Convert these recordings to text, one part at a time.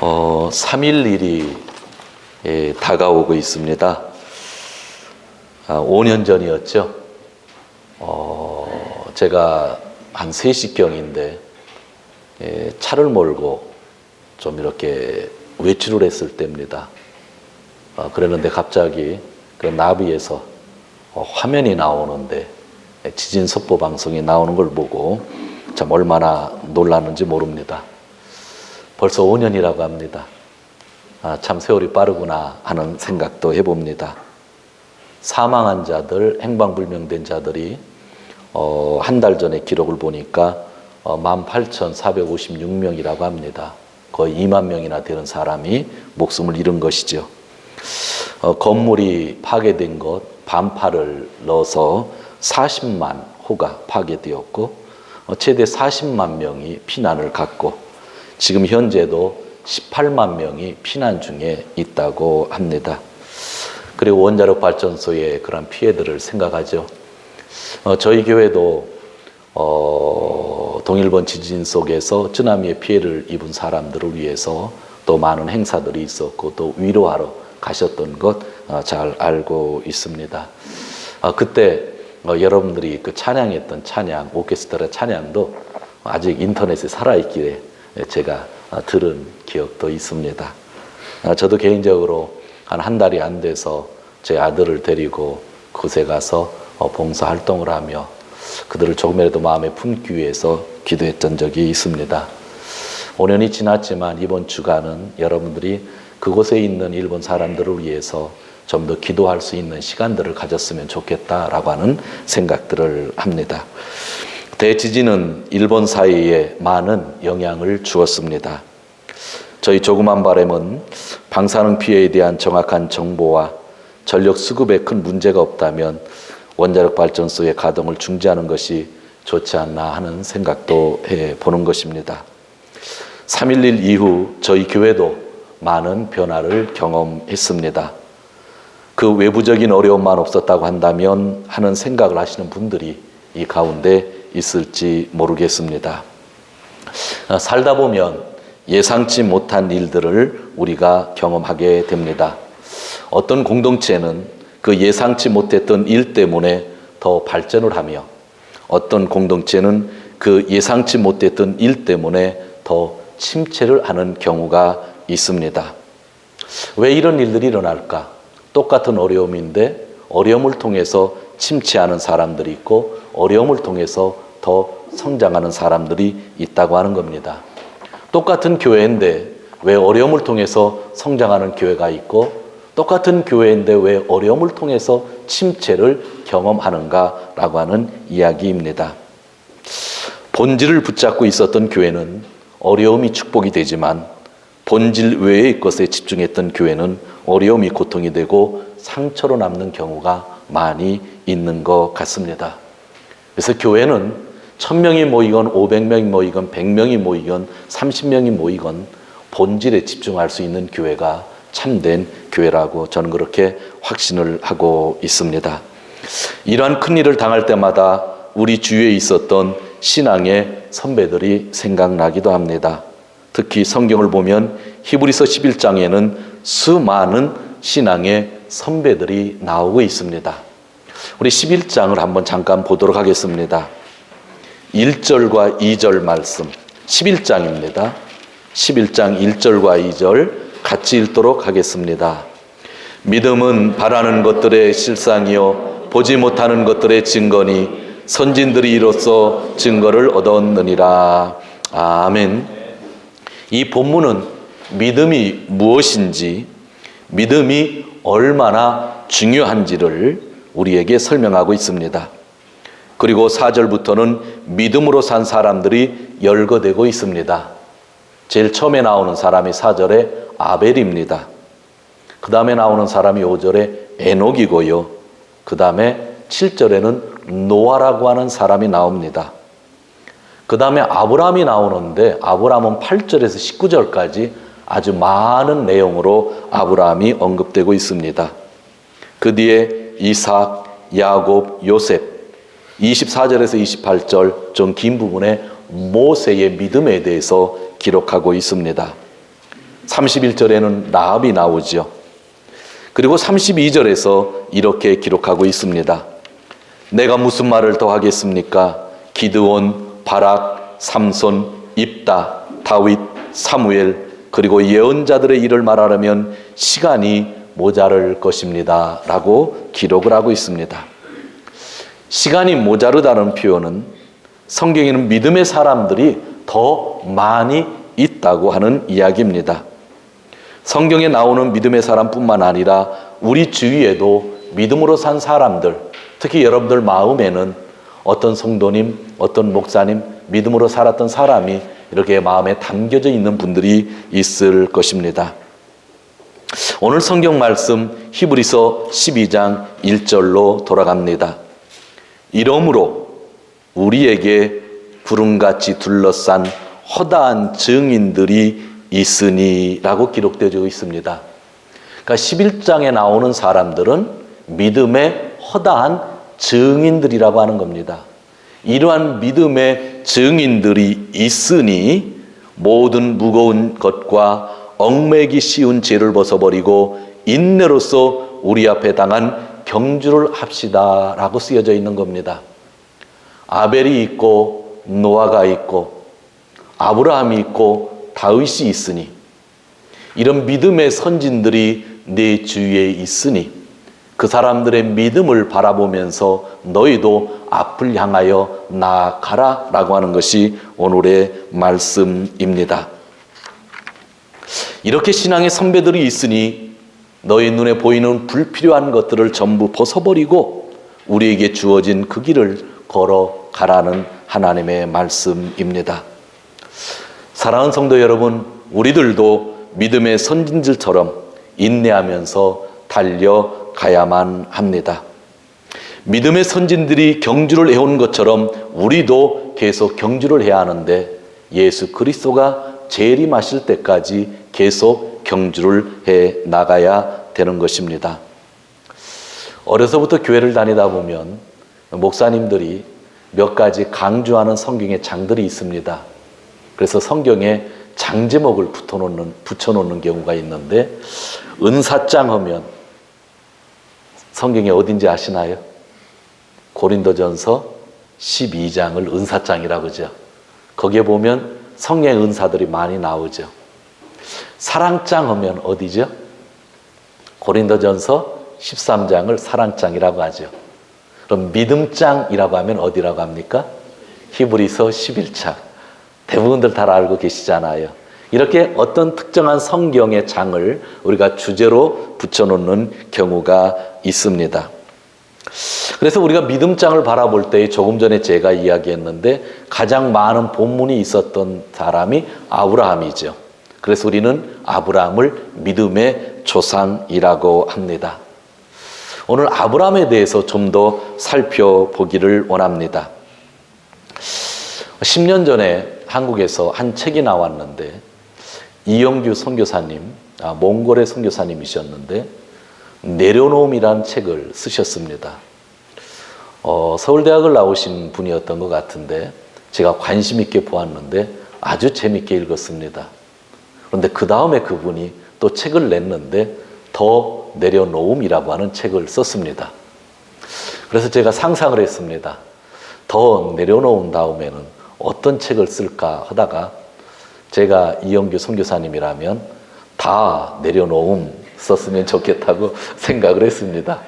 3.11이 다가오고 있습니다. 5년 전이었죠. 제가 한 3시경인데 차를 몰고 좀 이렇게 외출을 했을 때입니다. 그랬는데 갑자기 그 나비에서 화면이 나오는데 지진 속보 방송이 나오는 걸 보고 참 얼마나 놀랐는지 모릅니다. 벌써 5년이라고 합니다. 참 세월이 빠르구나 하는 생각도 해봅니다. 사망한 자들, 행방불명된 자들이 한 달 전에 기록을 보니까 18,456명이라고 합니다. 거의 2만 명이나 되는 사람이 목숨을 잃은 것이죠. 건물이 파괴된 것, 반파를 넣어서 40만 호가 파괴되었고 최대 40만 명이 피난을 갔고 지금 현재도 18만 명이 피난 중에 있다고 합니다. 그리고 원자력 발전소의 그런 피해들을 생각하죠. 저희 교회도 동일본 지진 속에서 쓰나미의 피해를 입은 사람들을 위해서 또 많은 행사들이 있었고 또 위로하러 가셨던 것 잘 알고 있습니다. 그때 여러분들이 그 찬양했던 찬양, 오케스트라 찬양도 아직 인터넷에 살아있기에 제가 들은 기억도 있습니다. 저도 개인적으로 한 달이 안 돼서 제 아들을 데리고 그곳에 가서 봉사활동을 하며 그들을 조금이라도 마음에 품기 위해서 기도했던 적이 있습니다. 5년이 지났지만 이번 주간은 여러분들이 그곳에 있는 일본 사람들을 위해서 좀 더 기도할 수 있는 시간들을 가졌으면 좋겠다라고 하는 생각들을 합니다. 대지진은 일본 사회에 많은 영향을 주었습니다. 저희 조그만 바람은 방사능 피해에 대한 정확한 정보와 전력 수급에 큰 문제가 없다면 원자력 발전소의 가동을 중지하는 것이 좋지 않나 하는 생각도 해보는 것입니다. 3.11 이후 저희 교회도 많은 변화를 경험했습니다. 그 외부적인 어려움만 없었다고 한다면 하는 생각을 하시는 분들이 이 가운데 있을지 모르겠습니다. 살다 보면 예상치 못한 일들을 우리가 경험하게 됩니다. 어떤 공동체는 그 예상치 못했던 일 때문에 더 발전을 하며 어떤 공동체는 그 예상치 못했던 일 때문에 더 침체를 하는 경우가 있습니다. 왜 이런 일들이 일어날까? 똑같은 어려움인데 어려움을 통해서 침체하는 사람들이 있고 어려움을 통해서 더 성장하는 사람들이 있다고 하는 겁니다. 똑같은 교회인데 왜 어려움을 통해서 성장하는 교회가 있고 똑같은 교회인데 왜 어려움을 통해서 침체를 경험하는가라고 하는 이야기입니다. 본질을 붙잡고 있었던 교회는 어려움이 축복이 되지만 본질 외의 것에 집중했던 교회는 어려움이 고통이 되고 상처로 남는 경우가 많이 있는 것 같습니다. 그래서 교회는 1000명이 모이건 500명이 모이건 100명이 모이건 30명이 모이건 본질에 집중할 수 있는 교회가 참된 교회라고 저는 그렇게 확신을 하고 있습니다. 이러한 큰일을 당할 때마다 우리 주위에 있었던 신앙의 선배들이 생각나기도 합니다. 특히 성경을 보면 히브리서 11장에는 수많은 신앙의 선배들이 나오고 있습니다. 우리 11장을 한번 잠깐 보도록 하겠습니다. 1절과 2절 말씀 11장입니다. 11장 1절과 2절 같이 읽도록 하겠습니다. 믿음은 바라는 것들의 실상이요 보지 못하는 것들의 증거니 선진들이 이로써 증거를 얻었느니라. 아멘. 이 본문은 믿음이 무엇인지, 믿음이 얼마나 중요한지를 우리에게 설명하고 있습니다. 그리고 4절부터는 믿음으로 산 사람들이 열거되고 있습니다. 제일 처음에 나오는 사람이 4절에 아벨입니다. 그 다음에 나오는 사람이 5절에 에녹이고요. 그 다음에 7절에는 노아라고 하는 사람이 나옵니다. 그 다음에 아브라함이 나오는데 아브라함은 8절에서 19절까지 아주 많은 내용으로 아브라함이 언급되고 있습니다. 그 뒤에 이삭, 야곱, 요셉 24절에서 28절 좀 긴 부분에 모세의 믿음에 대해서 기록하고 있습니다. 31절에는 라합이 나오죠. 그리고 32절에서 이렇게 기록하고 있습니다. 내가 무슨 말을 더 하겠습니까? 기드온, 바락, 삼손, 입다, 다윗, 사무엘, 그리고 예언자들의 일을 말하려면 시간이 모자랄 것입니다 라고 기록을 하고 있습니다. 시간이 모자르다는 표현은 성경에는 믿음의 사람들이 더 많이 있다고 하는 이야기입니다. 성경에 나오는 믿음의 사람뿐만 아니라 우리 주위에도 믿음으로 산 사람들, 특히 여러분들 마음에는 어떤 성도님, 어떤 목사님, 믿음으로 살았던 사람이 이렇게 마음에 담겨져 있는 분들이 있을 것입니다. 오늘 성경 말씀 히브리서 12장 1절로 돌아갑니다. 이러므로 우리에게 구름같이 둘러싼 허다한 증인들이 있으니 라고 기록되어 있습니다. 그러니까 11장에 나오는 사람들은 믿음의 허다한 증인들이라고 하는 겁니다. 이러한 믿음의 증인들이 있으니 모든 무거운 것과 얽매기 쉬운 죄를 벗어버리고 인내로서 우리 앞에 당한 경주를 합시다 라고 쓰여져 있는 겁니다. 아벨이 있고 노아가 있고 아브라함이 있고 다윗이 있으니, 이런 믿음의 선진들이 내 주위에 있으니 그 사람들의 믿음을 바라보면서 너희도 앞을 향하여 나아가라 라고 하는 것이 오늘의 말씀입니다. 이렇게 신앙의 선배들이 있으니 너희 눈에 보이는 불필요한 것들을 전부 벗어버리고 우리에게 주어진 그 길을 걸어가라는 하나님의 말씀입니다. 사랑하는 성도 여러분, 우리들도 믿음의 선진들처럼 인내하면서 달려가야만 합니다. 믿음의 선진들이 경주를 해온 것처럼 우리도 계속 경주를 해야 하는데 예수 그리스도가 재림하실 때까지 계속 경주를 해 나가야 되는 것입니다. 어려서부터 교회를 다니다 보면 목사님들이 몇 가지 강조하는 성경의 장들이 있습니다. 그래서 성경에 장 제목을 붙여놓는 경우가 있는데, 은사장 하면 성경이 어딘지 아시나요? 고린도전서 12장을 은사장이라고 하죠. 거기에 보면 성령의 은사들이 많이 나오죠. 사랑장 하면 어디죠? 고린도전서 13장을 사랑장이라고 하죠. 그럼 믿음장이라고 하면 어디라고 합니까? 히브리서 11장. 대부분들 다 알고 계시잖아요. 이렇게 어떤 특정한 성경의 장을 우리가 주제로 붙여놓는 경우가 있습니다. 그래서 우리가 믿음장을 바라볼 때 조금 전에 제가 이야기했는데 가장 많은 본문이 있었던 사람이 아브라함이죠. 그래서 우리는 아브라함을 믿음의 조상이라고 합니다. 오늘 아브라함에 대해서 좀 더 살펴보기를 원합니다. 10년 전에 한국에서 한 책이 나왔는데, 이영규 선교사님, 몽골의 선교사님이셨는데 내려놓음이라는 책을 쓰셨습니다. 서울대학을 나오신 분이었던 것 같은데 제가 관심 있게 보았는데 아주 재밌게 읽었습니다. 그런데 그 다음에 그분이 또 책을 냈는데 더 내려놓음이라고 하는 책을 썼습니다. 그래서 제가 상상을 했습니다. 더 내려놓은 다음에는 어떤 책을 쓸까 하다가 제가 이영규 선교사님이라면 다 내려놓음 썼으면 좋겠다고 생각을 했습니다.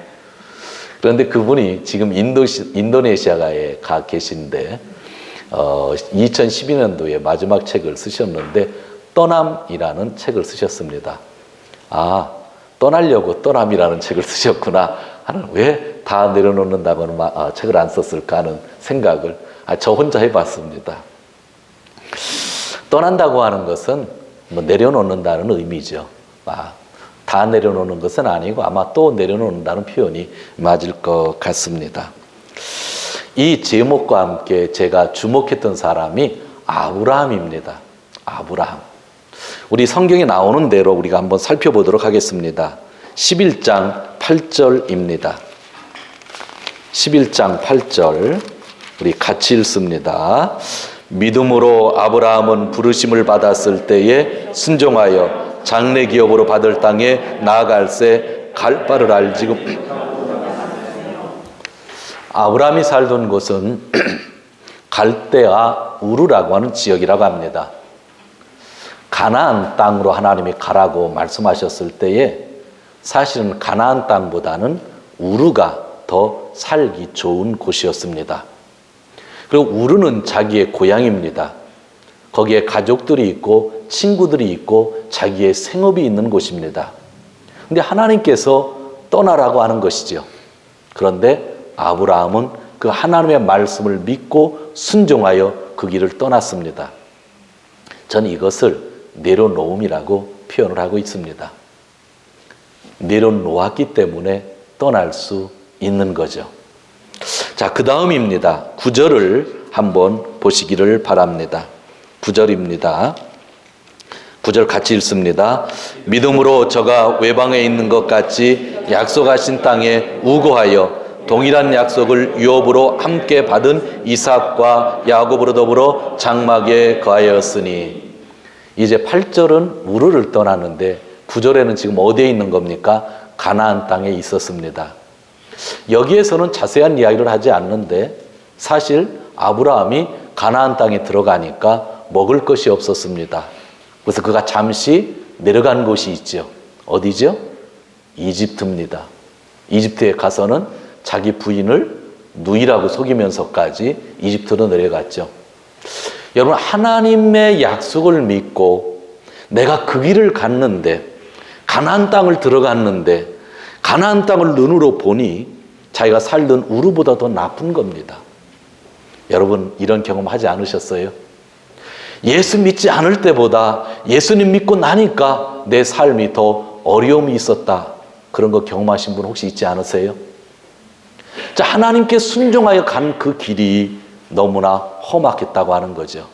그런데 그분이 지금 인도네시아에 가 계신데 2012년도에 마지막 책을 쓰셨는데 떠남이라는 책을 쓰셨습니다. 아, 떠나려고 떠남이라는 책을 쓰셨구나 하는, 왜 다 내려놓는다고는 책을 안 썼을까 하는 생각을 저 혼자 해봤습니다. 떠난다고 하는 것은 내려놓는다는 의미죠. 다 내려놓는 것은 아니고 아마 또 내려놓는다는 표현이 맞을 것 같습니다. 이 제목과 함께 제가 주목했던 사람이 아브라함입니다. 아브라함. 우리 성경에 나오는 대로 우리가 한번 살펴보도록 하겠습니다. 11장 8절입니다. 11장 8절 우리 같이 읽습니다. 믿음으로 아브라함은 부르심을 받았을 때에 순종하여 장래 기업으로 받을 땅에 나아갈새 갈 바를 알지금. 아브라함이 살던 곳은 갈대아 우르라고 하는 지역이라고 합니다. 가나안 땅으로 하나님이 가라고 말씀하셨을 때에 사실은 가나안 땅보다는 우르가 더 살기 좋은 곳이었습니다. 그리고 우르는 자기의 고향입니다. 거기에 가족들이 있고 친구들이 있고 자기의 생업이 있는 곳입니다. 근데 하나님께서 떠나라고 하는 것이죠. 그런데 아브라함은 그 하나님의 말씀을 믿고 순종하여 그 길을 떠났습니다. 저는 이것을 내려놓음이라고 표현을 하고 있습니다. 내려놓았기 때문에 떠날 수 있는 거죠. 자, 그 다음입니다. 9절을 한번 보시기를 바랍니다. 9절입니다. 9절 같이 읽습니다. 믿음으로 저가 외방에 있는 것 같이 약속하신 땅에 우거하여 동일한 약속을 유업으로 함께 받은 이삭과 야곱으로 더불어 장막에 거하였으니. 이제 8절은 우르를 떠나는데 9절에는 지금 어디에 있는 겁니까? 가나안 땅에 있었습니다. 여기에서는 자세한 이야기를 하지 않는데 사실 아브라함이 가나안 땅에 들어가니까 먹을 것이 없었습니다. 그래서 그가 잠시 내려간 곳이 있죠. 어디죠? 이집트입니다. 이집트에 가서는 자기 부인을 누이라고 속이면서까지 이집트로 내려갔죠. 여러분, 하나님의 약속을 믿고 내가 그 길을 갔는데 가나안 땅을 들어갔는데 가나안 땅을 눈으로 보니 자기가 살던 우르보다 더 나쁜 겁니다. 여러분, 이런 경험 하지 않으셨어요? 예수 믿지 않을 때보다 예수님 믿고 나니까 내 삶이 더 어려움이 있었다. 그런 거 경험하신 분 혹시 있지 않으세요? 자, 하나님께 순종하여 간 그 길이 너무나 험악했다고 하는 거죠.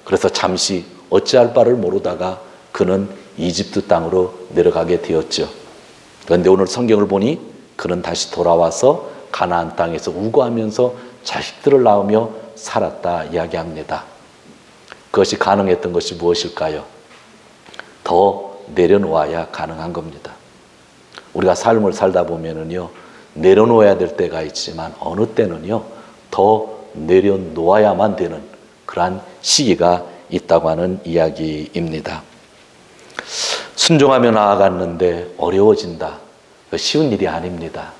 그래서 잠시 어찌할 바를 모르다가 그는 이집트 땅으로 내려가게 되었죠. 그런데 오늘 성경을 보니 그는 다시 돌아와서 가나안 땅에서 우거하면서 자식들을 낳으며 살았다 이야기합니다. 그것이 가능했던 것이 무엇일까요? 더 내려놓아야 가능한 겁니다. 우리가 삶을 살다 보면은요, 내려놓아야 될 때가 있지만 어느 때는요, 더 내려놓아야만 되는 그러한 시기가 있다고 하는 이야기입니다. 순종하며 나아갔는데 어려워진다. 쉬운 일이 아닙니다.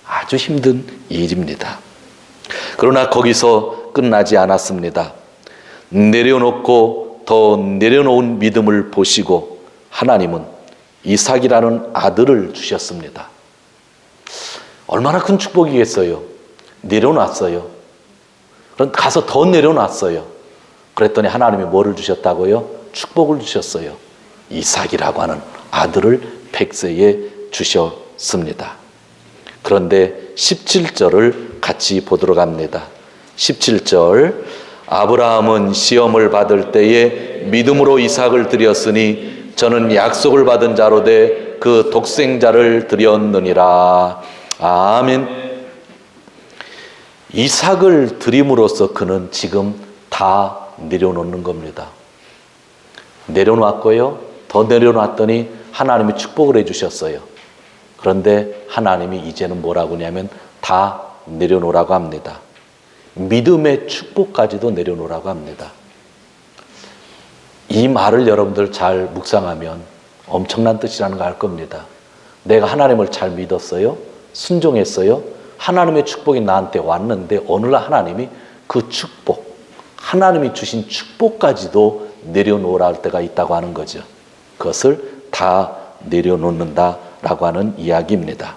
아주 힘든 일입니다. 그러나 거기서 끝나지 않았습니다. 내려놓고 더 내려놓은 믿음을 보시고 하나님은 이삭이라는 아들을 주셨습니다. 얼마나 큰 축복이겠어요. 내려놨어요. 그럼 가서 더 내려놨어요. 그랬더니 하나님이 뭐를 주셨다고요? 축복을 주셨어요. 이삭이라고 하는 아들을 백세에 주셨습니다. 그런데 17절을 같이 보도록 합니다. 17절, 아브라함은 시험을 받을 때에 믿음으로 이삭을 드렸으니 저는 약속을 받은 자로 돼 그 독생자를 드렸느니라. 아멘. 이삭을 드림으로써 그는 지금 다 내려놓는 겁니다. 내려놨고요. 더 내려놨더니 하나님이 축복을 해주셨어요. 그런데 하나님이 이제는 뭐라고 하냐면 다 내려놓으라고 합니다. 믿음의 축복까지도 내려놓으라고 합니다. 이 말을 여러분들 잘 묵상하면 엄청난 뜻이라는 걸 알 겁니다. 내가 하나님을 잘 믿었어요. 순종했어요. 하나님의 축복이 나한테 왔는데 어느 날 하나님이 그 축복, 하나님이 주신 축복까지도 내려놓으라 할 때가 있다고 하는 거죠. 그것을 다 내려놓는다라고 하는 이야기입니다.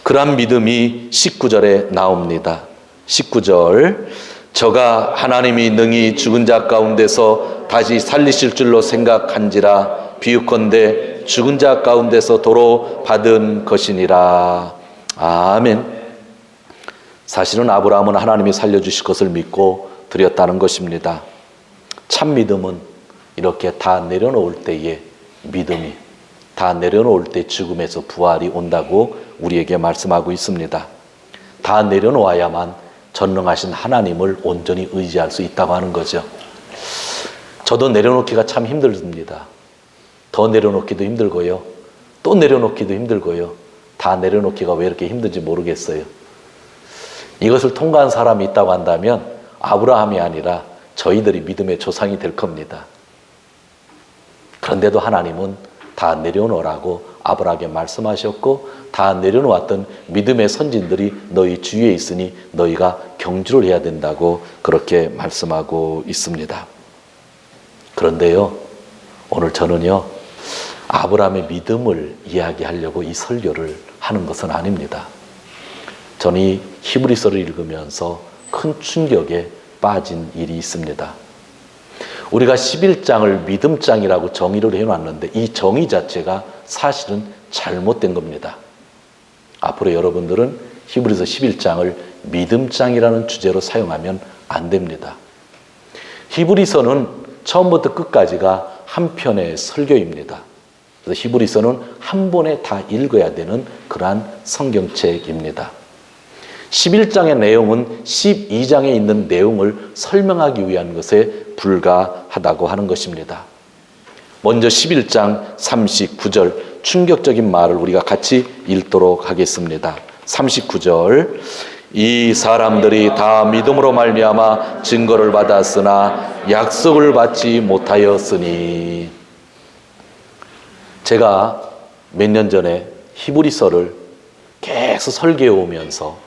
그러한 믿음이 19절에 나옵니다. 19절, 저가 하나님이 능히 죽은 자 가운데서 다시 살리실 줄로 생각한지라 비유컨대 죽은 자 가운데서 도로 받은 것이니라. 아멘. 사실은 아브라함은 하나님이 살려주실 것을 믿고 드렸다는 것입니다. 참 믿음은 이렇게 다 내려놓을 때의 믿음이, 다 내려놓을 때 죽음에서 부활이 온다고 우리에게 말씀하고 있습니다. 다 내려놓아야만 전능하신 하나님을 온전히 의지할 수 있다고 하는 거죠. 저도 내려놓기가 참 힘들습니다. 더 내려놓기도 힘들고요. 또 내려놓기도 힘들고요. 다 내려놓기가 왜 이렇게 힘든지 모르겠어요. 이것을 통과한 사람이 있다고 한다면 아브라함이 아니라 저희들이 믿음의 조상이 될 겁니다. 그런데도 하나님은 다 내려놓으라고 아브라함에게 말씀하셨고, 다 내려놓았던 믿음의 선진들이 너희 주위에 있으니 너희가 경주를 해야 된다고 그렇게 말씀하고 있습니다. 그런데요, 오늘 저는요, 아브라함의 믿음을 이야기하려고 이 설교를 하는 것은 아닙니다. 저는 이 히브리서를 읽으면서 큰 충격에 빠진 일이 있습니다. 우리가 11장을 믿음장이라고 정의를 해놨는데 이 정의 자체가 사실은 잘못된 겁니다. 앞으로 여러분들은 히브리서 11장을 믿음장이라는 주제로 사용하면 안 됩니다. 히브리서는 처음부터 끝까지가 한 편의 설교입니다. 그래서 히브리서는 한 번에 다 읽어야 되는 그러한 성경책입니다. 11장의 내용은 12장에 있는 내용을 설명하기 위한 것에 불과하다고 하는 것입니다. 먼저 11장 39절 충격적인 말을 우리가 같이 읽도록 하겠습니다. 39절, 이 사람들이 다 믿음으로 말미암아 증거를 받았으나 약속을 받지 못하였으니. 제가 몇 년 전에 히브리서를 계속 설교해 오면서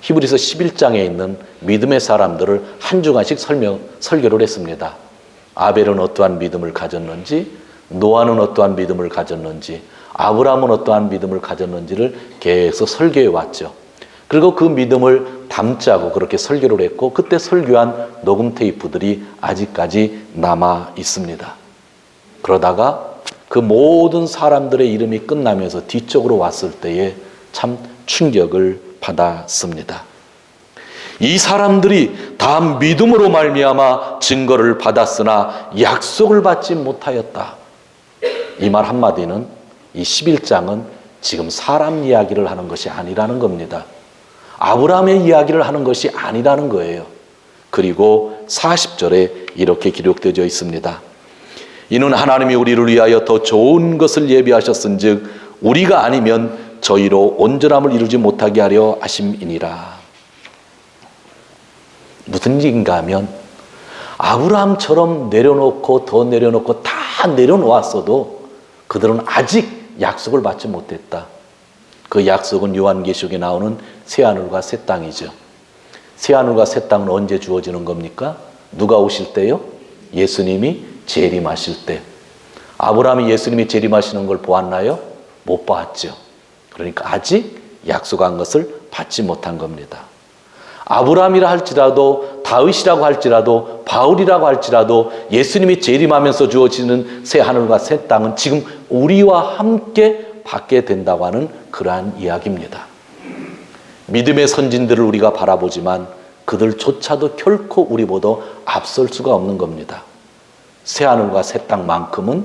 히브리서 11장에 있는 믿음의 사람들을 한 주간씩 설교를 했습니다. 아벨은 어떠한 믿음을 가졌는지, 노아는 어떠한 믿음을 가졌는지, 아브라함은 어떠한 믿음을 가졌는지를 계속 설교해 왔죠. 그리고 그 믿음을 담자고 그렇게 설교를 했고, 그때 설교한 녹음 테이프들이 아직까지 남아 있습니다. 그러다가 그 모든 사람들의 이름이 끝나면서 뒤쪽으로 왔을 때에 참 충격을 받았습니다. 이 사람들이 다 믿음으로 말미암아 증거를 받았으나 약속을 받지 못하였다. 이 말 한마디는 이 11장은 지금 사람 이야기를 하는 것이 아니라는 겁니다. 아브라함의 이야기를 하는 것이 아니라는 거예요. 그리고 40절에 이렇게 기록되어 있습니다. 이는 하나님이 우리를 위하여 더 좋은 것을 예비하셨은즉 우리가 아니면 저희로 온전함을 이루지 못하게 하려 하심이니라. 무슨 얘기인가 하면 아브라함처럼 내려놓고 더 내려놓고 다 내려놓았어도 그들은 아직 약속을 받지 못했다. 그 약속은 요한계시록에 나오는 새하늘과 새 땅이죠. 새하늘과 새 땅은 언제 주어지는 겁니까? 누가 오실 때요? 예수님이 재림하실 때. 아브라함이 예수님이 재림하시는 걸 보았나요? 못 봤죠. 그러니까 아직 약속한 것을 받지 못한 겁니다. 아브라함이라 할지라도 다윗이라고 할지라도 바울이라고 할지라도 예수님이 재림하면서 주어지는 새 하늘과 새 땅은 지금 우리와 함께 받게 된다고 하는 그러한 이야기입니다. 믿음의 선진들을 우리가 바라보지만 그들조차도 결코 우리보다 앞설 수가 없는 겁니다. 새 하늘과 새 땅만큼은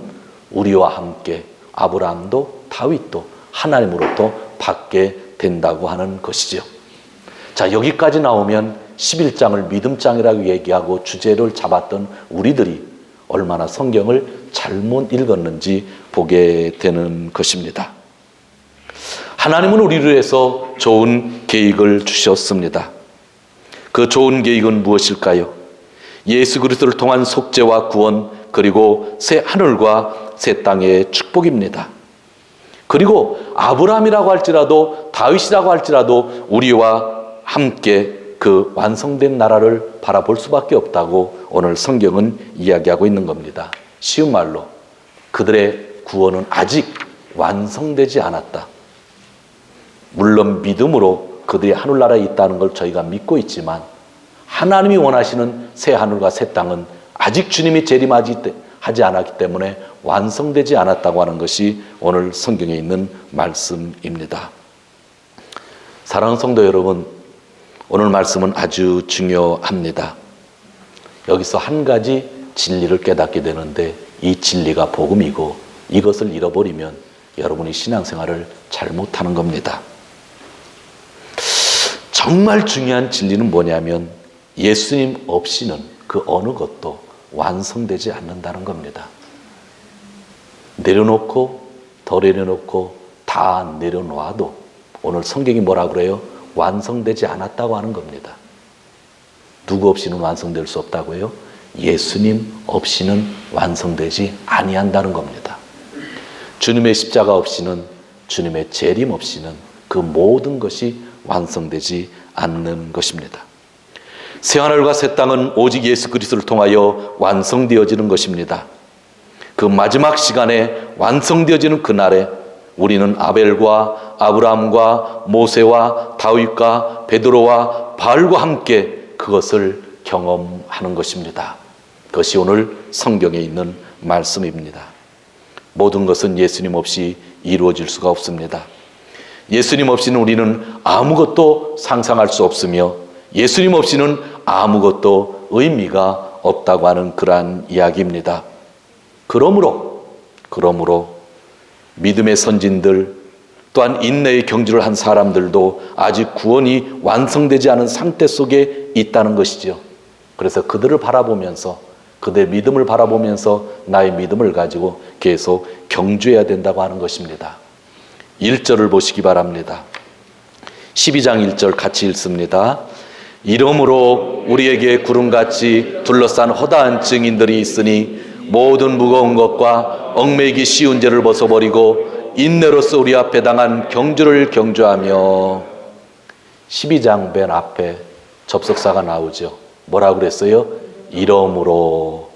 우리와 함께 아브라함도 다윗도 하나님으로부터 받게 된다고 하는 것이죠. 자, 여기까지 나오면 11장을 믿음장이라고 얘기하고 주제를 잡았던 우리들이 얼마나 성경을 잘못 읽었는지 보게 되는 것입니다. 하나님은 우리를 위해서 좋은 계획을 주셨습니다. 그 좋은 계획은 무엇일까요? 예수 그리스도를 통한 속죄와 구원, 그리고 새 하늘과 새 땅의 축복입니다. 그리고 아브라함이라고 할지라도 다윗이라고 할지라도 우리와 함께 그 완성된 나라를 바라볼 수밖에 없다고 오늘 성경은 이야기하고 있는 겁니다. 쉬운 말로 그들의 구원은 아직 완성되지 않았다. 물론 믿음으로 그들이 하늘나라에 있다는 걸 저희가 믿고 있지만 하나님이 원하시는 새 하늘과 새 땅은 아직 주님이 재림하지 않았기 때문에 완성되지 않았다고 하는 것이 오늘 성경에 있는 말씀입니다. 사랑하는 성도 여러분, 오늘 말씀은 아주 중요합니다. 여기서 한 가지 진리를 깨닫게 되는데 이 진리가 복음이고 이것을 잃어버리면 여러분이 신앙생활을 잘못하는 겁니다. 정말 중요한 진리는 뭐냐면 예수님 없이는 그 어느 것도 완성되지 않는다는 겁니다. 내려놓고 더 내려놓고 다 내려놓아도 오늘 성경이 뭐라고 그래요? 완성되지 않았다고 하는 겁니다. 누구 없이는 완성될 수 없다고요? 예수님 없이는 완성되지 아니한다는 겁니다. 주님의 십자가 없이는, 주님의 재림 없이는 그 모든 것이 완성되지 않는 것입니다. 새하늘과 새 땅은 오직 예수 그리스도를 통하여 완성되어지는 것입니다. 그 마지막 시간에 완성되어지는 그날에 우리는 아벨과 아브라함과 모세와 다윗과 베드로와 바울과 함께 그것을 경험하는 것입니다. 그것이 오늘 성경에 있는 말씀입니다. 모든 것은 예수님 없이 이루어질 수가 없습니다. 예수님 없이는 우리는 아무것도 상상할 수 없으며 예수님 없이는 아무것도 의미가 없다고 하는 그러한 이야기입니다. 그러므로 믿음의 선진들 또한 인내의 경주를 한 사람들도 아직 구원이 완성되지 않은 상태 속에 있다는 것이죠. 그래서 그들을 바라보면서, 그들의 믿음을 바라보면서 나의 믿음을 가지고 계속 경주해야 된다고 하는 것입니다. 1절을 보시기 바랍니다. 12장 1절 같이 읽습니다. 이러므로 우리에게 구름같이 둘러싼 허다한 증인들이 있으니 모든 무거운 것과 얽매이기 쉬운 죄를 벗어버리고 인내로서 우리 앞에 당한 경주를 경주하며. 12장 맨 앞에 접속사가 나오죠. 뭐라고 그랬어요? 이러므로.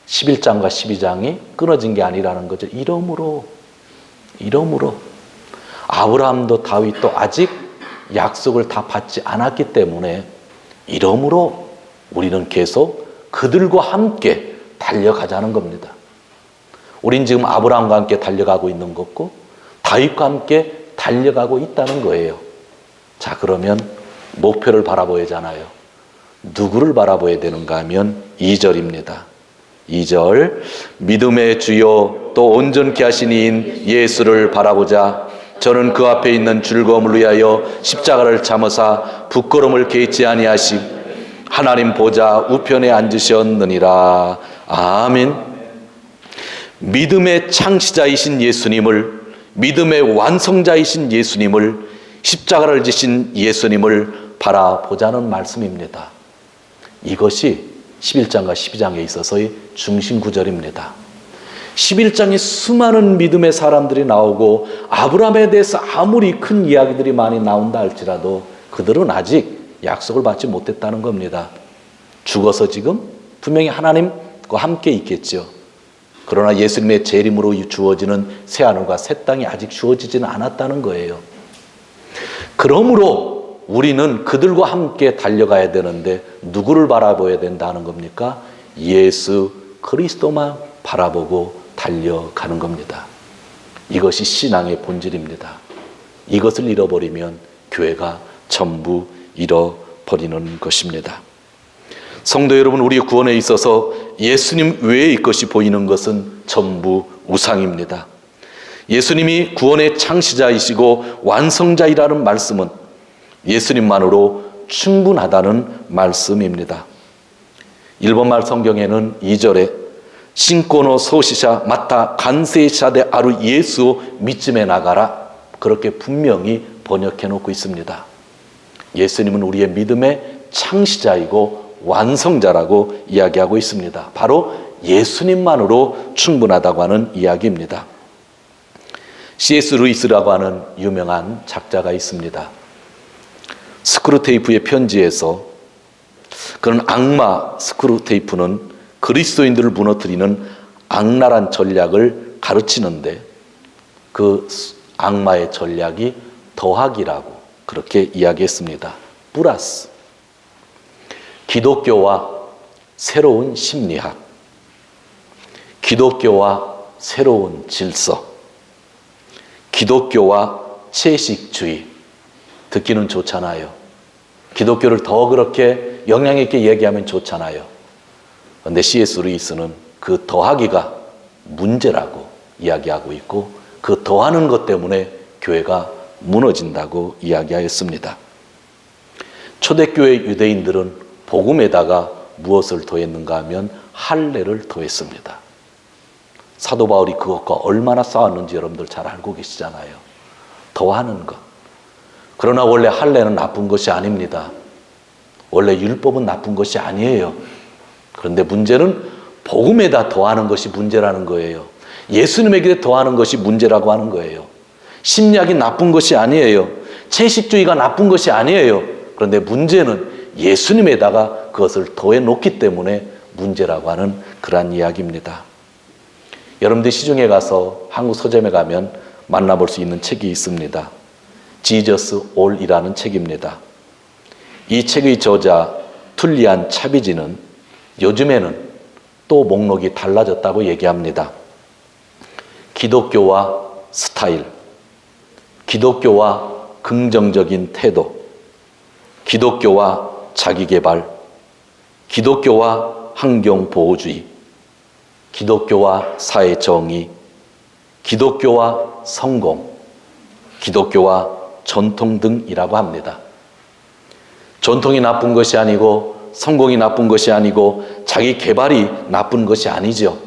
11장과 12장이 끊어진 게 아니라는 거죠. 이러므로. 아브라함도 다윗도 아직 약속을 다 받지 않았기 때문에 이러므로 우리는 계속 그들과 함께 달려가자는 겁니다. 우린 지금 아브라함과 함께 달려가고 있는 거고 다윗과 함께 달려가고 있다는 거예요. 자, 그러면 목표를 바라봐야 하잖아요. 누구를 바라봐야 되는가 하면 2절입니다. 2절, 믿음의 주요 또 온전케 하신 이인 예수를 바라보자. 저는 그 앞에 있는 즐거움을 위하여 십자가를 참으사 부끄러움을 개의치 아니하시 하나님 보좌 우편에 앉으셨느니라. 아멘. 믿음의 창시자이신 예수님을, 믿음의 완성자이신 예수님을, 십자가를 지신 예수님을 바라보자는 말씀입니다. 이것이 11장과 12장에 있어서의 중심 구절입니다. 11장에 수많은 믿음의 사람들이 나오고 아브라함에 대해서 아무리 큰 이야기들이 많이 나온다 할지라도 그들은 아직 약속을 받지 못했다는 겁니다. 죽어서 지금 분명히 하나님과 함께 있겠죠. 그러나 예수님의 재림으로 주어지는 새하늘과 새 땅이 아직 주어지지는 않았다는 거예요. 그러므로 우리는 그들과 함께 달려가야 되는데 누구를 바라봐야 된다는 겁니까? 예수 그리스도만 바라보고 달려가는 겁니다. 이것이 신앙의 본질입니다. 이것을 잃어버리면 교회가 전부 잃어버리는 것입니다. 성도 여러분, 우리의 구원에 있어서 예수님 외의 것이 보이는 것은 전부 우상입니다. 예수님이 구원의 창시자이시고 완성자이라는 말씀은 예수님만으로 충분하다는 말씀입니다. 일본말 성경에는 2절에 신코노 소시샤 마타 간세샤데 아루 예수 믿음에 나가라, 그렇게 분명히 번역해 놓고 있습니다. 예수님은 우리의 믿음의 창시자이고 완성자라고 이야기하고 있습니다. 바로 예수님만으로 충분하다고 하는 이야기입니다. C.S. 루이스라고 하는 유명한 작자가 있습니다. 스크루테이프의 편지에서 그런 악마 스크루테이프는 그리스도인들을 무너뜨리는 악랄한 전략을 가르치는데 그 악마의 전략이 더하기라고 그렇게 이야기했습니다. 플러스. 기독교와 새로운 심리학, 기독교와 새로운 질서, 기독교와 채식주의. 듣기는 좋잖아요. 기독교를 더 그렇게 영향 있게 얘기하면 좋잖아요. 그런데 C.S. 루이스는 그 더하기가 문제라고 이야기하고 있고 그 더하는 것 때문에 교회가 무너진다고 이야기하였습니다. 초대교회 유대인들은 복음에다가 무엇을 더했는가 하면 할례를 더했습니다. 사도 바울이 그것과 얼마나 싸웠는지 여러분들 잘 알고 계시잖아요. 더하는 것. 그러나 원래 할례는 나쁜 것이 아닙니다. 원래 율법은 나쁜 것이 아니에요. 그런데 문제는 복음에다 더하는 것이 문제라는 거예요. 예수님에게 더하는 것이 문제라고 하는 거예요. 심리학이 나쁜 것이 아니에요. 채식주의가 나쁜 것이 아니에요. 그런데 문제는 예수님에다가 그것을 더해 놓기 때문에 문제라고 하는 그러한 이야기입니다. 여러분들 시중에 가서 한국 서점에 가면 만나볼 수 있는 책이 있습니다. 지저스 올이라는 책입니다. 이 책의 저자 툴리안 차비지는 요즘에는 또 목록이 달라졌다고 얘기합니다. 기독교와 스타일, 기독교와 긍정적인 태도, 기독교와 자기개발, 기독교와 환경보호주의, 기독교와 사회정의, 기독교와 성공, 기독교와 전통 등이라고 합니다. 전통이 나쁜 것이 아니고 성공이 나쁜 것이 아니고 자기 개발이 나쁜 것이 아니죠.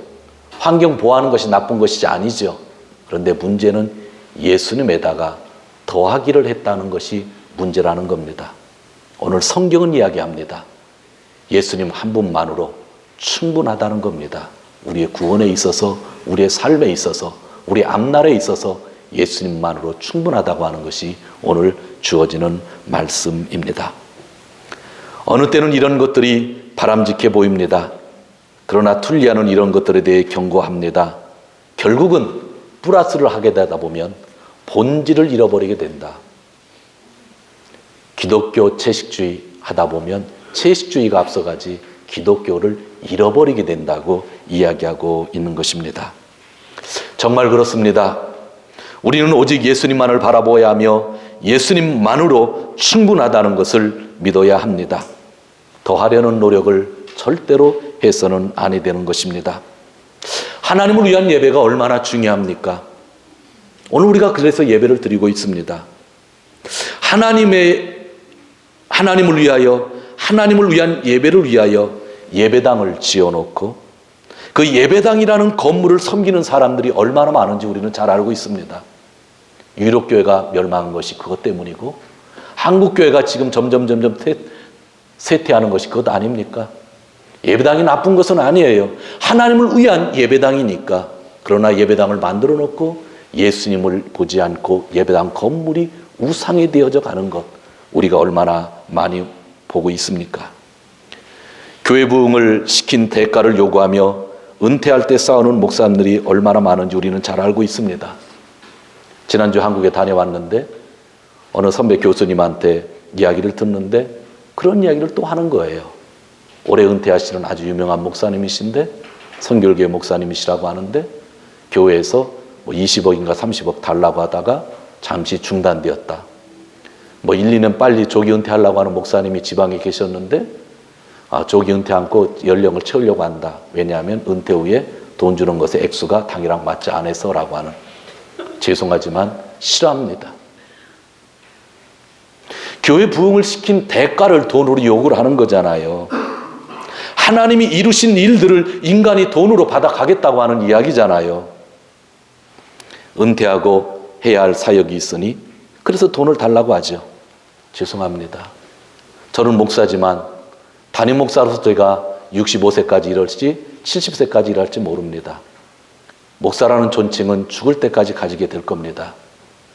환경 보호하는 것이 나쁜 것이 아니죠. 그런데 문제는 예수님에다가 더하기를 했다는 것이 문제라는 겁니다. 오늘 성경은 이야기합니다. 예수님 한 분만으로 충분하다는 겁니다. 우리의 구원에 있어서, 우리의 삶에 있어서, 우리의 앞날에 있어서 예수님만으로 충분하다고 하는 것이 오늘 주어지는 말씀입니다. 어느 때는 이런 것들이 바람직해 보입니다. 그러나 툴리아는 이런 것들에 대해 경고합니다. 결국은 플러스를 하게 되다 보면 본질을 잃어버리게 된다. 기독교 채식주의 하다 보면 채식주의가 앞서가지 기독교를 잃어버리게 된다고 이야기하고 있는 것입니다. 정말 그렇습니다. 우리는 오직 예수님만을 바라보아야 하며 예수님만으로 충분하다는 것을 믿어야 합니다. 더하려는 노력을 절대로 해서는 아니 되는 것입니다. 하나님을 위한 예배가 얼마나 중요합니까? 오늘 우리가 그래서 예배를 드리고 있습니다. 하나님을 위하여, 하나님을 위한 예배를 위하여 예배당을 지어놓고 그 예배당이라는 건물을 섬기는 사람들이 얼마나 많은지 우리는 잘 알고 있습니다. 유럽교회가 멸망한 것이 그것 때문이고 한국교회가 지금 점점 쇠퇴하는 것이 그것 아닙니까? 예배당이 나쁜 것은 아니에요. 하나님을 위한 예배당이니까. 그러나 예배당을 만들어 놓고 예수님을 보지 않고 예배당 건물이 우상이 되어져 가는 것, 우리가 얼마나 많이 보고 있습니까? 교회 부흥을 시킨 대가를 요구하며 은퇴할 때 싸우는 목사님들이 얼마나 많은지 우리는 잘 알고 있습니다. 지난주 한국에 다녀왔는데 어느 선배 교수님한테 이야기를 듣는데 그런 이야기를 또 하는 거예요. 올해 은퇴하시는 아주 유명한 목사님이신데 선결교회 목사님이시라고 하는데 교회에서 20억인가 30억 달라고 하다가 잠시 중단되었다. 1, 2년 빨리 조기 은퇴하려고 하는 목사님이 지방에 계셨는데 조기 은퇴 않고 연령을 채우려고 한다. 왜냐하면 은퇴 후에 돈 주는 것의 액수가 당이랑 맞지 않아서라고 하는, 죄송하지만 싫어합니다. 교회 부흥을 시킨 대가를 돈으로 요구를 하는 거잖아요. 하나님이 이루신 일들을 인간이 돈으로 받아가겠다고 하는 이야기잖아요. 은퇴하고 해야 할 사역이 있으니 그래서 돈을 달라고 하죠. 죄송합니다. 저는 목사지만 담임 목사로서 제가 65세까지 일할지 70세까지 일할지 모릅니다. 목사라는 존칭은 죽을 때까지 가지게 될 겁니다.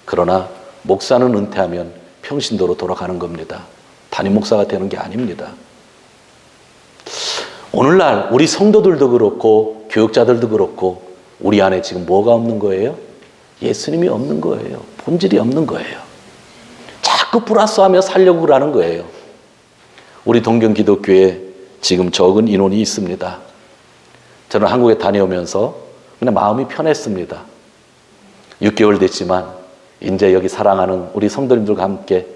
그러나 목사는 은퇴하면 평신도로 돌아가는 겁니다. 담임 목사가 되는 게 아닙니다. 오늘날 우리 성도들도 그렇고 교육자들도 그렇고 우리 안에 지금 뭐가 없는 거예요? 예수님이 없는 거예요. 본질이 없는 거예요. 자꾸 플러스하며 살려고 하는 거예요. 우리 동경기독교에 지금 적은 인원이 있습니다. 저는 한국에 다녀오면서 그냥 마음이 편했습니다. 6개월 됐지만 이제 여기 사랑하는 우리 성도님들과 함께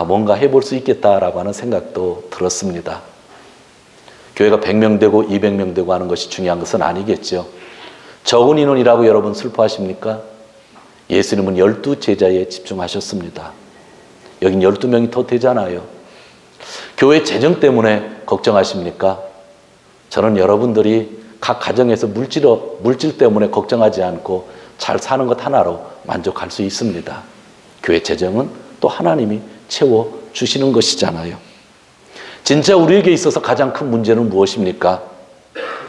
뭔가 해볼 수 있겠다라고 하는 생각도 들었습니다. 교회가 100명 되고 200명 되고 하는 것이 중요한 것은 아니겠죠. 적은 인원이라고 여러분 슬퍼하십니까? 예수님은 12제자에 집중하셨습니다. 여긴 12명이 더 되잖아요. 교회 재정 때문에 걱정하십니까? 저는 여러분들이 각 가정에서 물질 때문에 걱정하지 않고 잘 사는 것 하나로 만족할 수 있습니다. 교회 재정은 또 하나님이 채워주시는 것이잖아요. 진짜 우리에게 있어서 가장 큰 문제는 무엇입니까?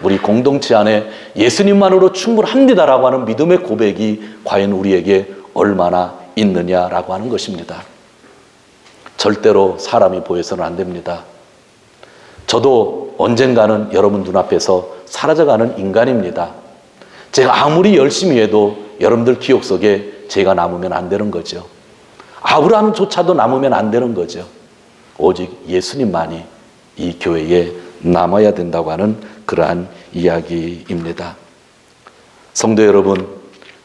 우리 공동체 안에 예수님만으로 충분합니다라고 하는 믿음의 고백이 과연 우리에게 얼마나 있느냐라고 하는 것입니다. 절대로 사람이 보여서는 안 됩니다. 저도 언젠가는 여러분 눈앞에서 사라져가는 인간입니다. 제가 아무리 열심히 해도 여러분들 기억 속에 제가 남으면 안 되는 거죠. 아브라함조차도 남으면 안 되는 거죠. 오직 예수님만이 이 교회에 남아야 된다고 하는 그러한 이야기입니다. 성도 여러분,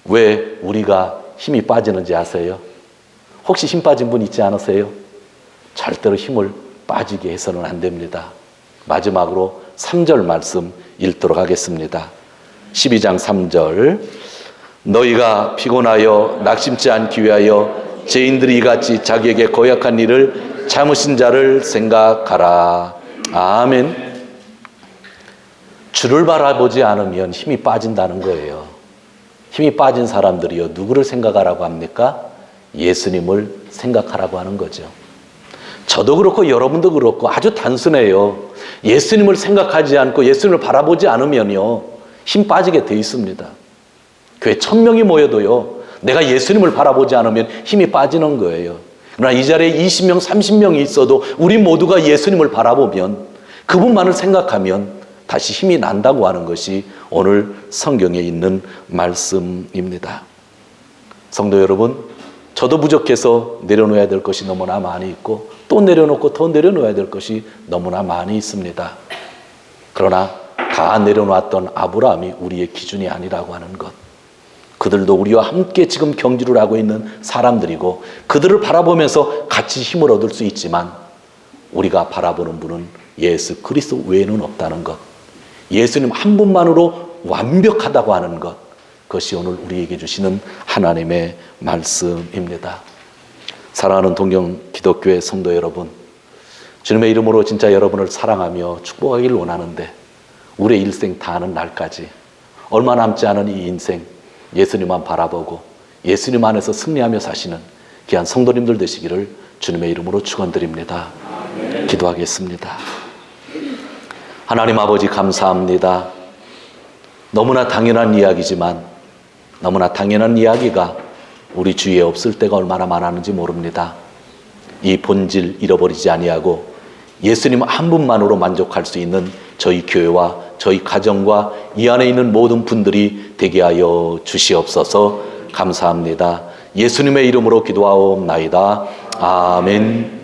왜 우리가 힘이 빠지는지 아세요? 혹시 힘 빠진 분 있지 않으세요? 절대로 힘을 빠지게 해서는 안 됩니다. 마지막으로 3절 말씀 읽도록 하겠습니다. 12장 3절. 너희가 피곤하여 낙심치 않기 위하여 죄인들이 이같이 자기에게 고약한 일을 참으신 자를 생각하라. 아멘. 주를 바라보지 않으면 힘이 빠진다는 거예요. 힘이 빠진 사람들이요, 누구를 생각하라고 합니까? 예수님을 생각하라고 하는 거죠. 저도 그렇고 여러분도 그렇고 아주 단순해요. 예수님을 생각하지 않고 예수님을 바라보지 않으면요, 힘 빠지게 돼 있습니다. 교회 1000명이 모여도요, 내가 예수님을 바라보지 않으면 힘이 빠지는 거예요. 그러나 이 자리에 20명, 30명이 있어도 우리 모두가 예수님을 바라보면, 그분만을 생각하면 다시 힘이 난다고 하는 것이 오늘 성경에 있는 말씀입니다. 성도 여러분, 저도 부족해서 내려놓아야 될 것이 너무나 많이 있고 또 내려놓고 더 내려놓아야 될 것이 너무나 많이 있습니다. 그러나 다 내려놓았던 아브라함이 우리의 기준이 아니라고 하는 것, 그들도 우리와 함께 지금 경주를 하고 있는 사람들이고 그들을 바라보면서 같이 힘을 얻을 수 있지만 우리가 바라보는 분은 예수 그리스도 외에는 없다는 것, 예수님 한 분만으로 완벽하다고 하는 것, 그것이 오늘 우리에게 주시는 하나님의 말씀입니다. 사랑하는 동경 기독교의 성도 여러분, 주님의 이름으로 진짜 여러분을 사랑하며 축복하기를 원하는데 우리의 일생 다하는 날까지 얼마 남지 않은 이 인생 예수님만 바라보고 예수님 안에서 승리하며 사시는 귀한 성도님들 되시기를 주님의 이름으로 축원드립니다. 기도하겠습니다. 하나님 아버지 감사합니다. 너무나 당연한 이야기지만 너무나 당연한 이야기가 우리 주위에 없을 때가 얼마나 많았는지 모릅니다. 이 본질 잃어버리지 아니하고 예수님 한 분만으로 만족할 수 있는 저희 교회와 저희 가정과 이 안에 있는 모든 분들이 되게 하여 주시옵소서. 감사합니다. 예수님의 이름으로 기도하옵나이다. 아멘.